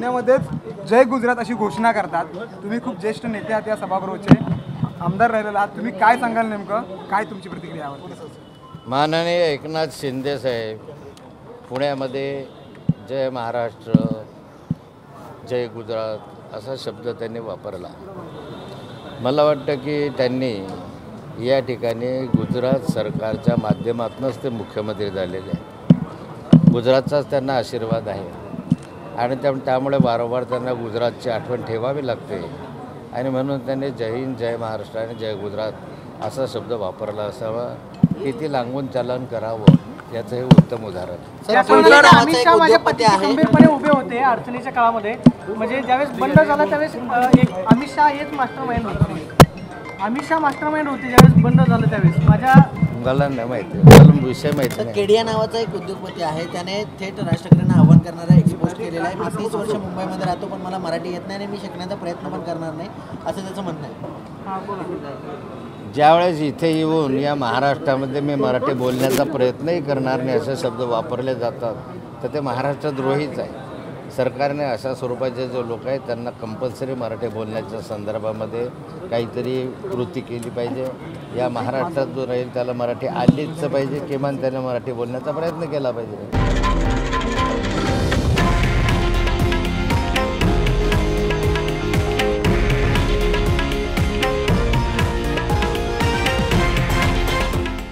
पुण्यामध्येच जय गुजरात अशी घोषणा करतात। तुम्ही खूप ज्येष्ठ नेते आहात, या सभागृहाचे आमदार राहिलेला आहात, तुम्ही काय सांगाल, नेमकं काय तुमची प्रतिक्रिया यावर? माननीय एकनाथ शिंदे साहेब पुण्यामध्ये जय महाराष्ट्र जय गुजरात असा शब्द त्यांनी वापरला। मला वाटतं की त्यांनी या ठिकाणी गुजरात सरकारच्या माध्यमातूनच ते मुख्यमंत्री झालेले आहे। गुजरातचाच त्यांना आशीर्वाद आहे आणि त्यामुळे वारंवार त्यांना गुजरातची आठवण ठेवावी लागते आणि म्हणून त्यांनी जय हिंद जय महाराष्ट्र आणि जय गुजरात असा शब्द वापरला असावा। किती लांबून चालन करावं याचं हे उत्तम उदाहरण। अमित शहा माझ्या पाठीशी खंबीरपणे उभे होते अडचणीच्या काळामध्ये, म्हणजे ज्यावेळेस बंड झाला त्यावेळेस अमित शहा हेच मास्टरमाइंड होते। अमित शहा मास्टरमाइंड होते ज्यावेळेस बंड झालं त्यावेळेस। मला नाही माहिती, मला विषय माहिती नाही। केडिया नावाचा एक उद्योगपती आहे, त्याने थेट राज ठाकरेंना आव्हान करणारा एक्सपोज केलेला आहे। मी 30 वर्ष मुंबईमध्ये राहतो पण मला मराठी येत नाही आणि मी शिकण्याचा प्रयत्न पण करणार नाही असं त्याचं म्हणणं आहे। ज्यावेळेस इथे येऊन या महाराष्ट्रामध्ये मी मराठी बोलण्याचा प्रयत्नही करणार नाही असे शब्द वापरले जातात तर ते महाराष्ट्रद्रोहीच आहे। सरकारने अशा स्वरूपाचे जो लोक आहेत त्यांना कंपल्सरी मराठी बोलण्याच्या संदर्भामध्ये काहीतरी कृती केली पाहिजे। या महाराष्ट्रात जो राहील त्याला मराठी आलीच पाहिजे, किमान त्याने मराठी बोलण्याचा प्रयत्न केला पाहिजे।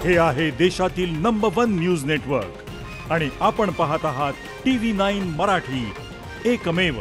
हे आहे देशातील नंबर 1 न्यूज नेटवर्क आणि आपण पाहत आहात TV9 मराठी, एकमेव।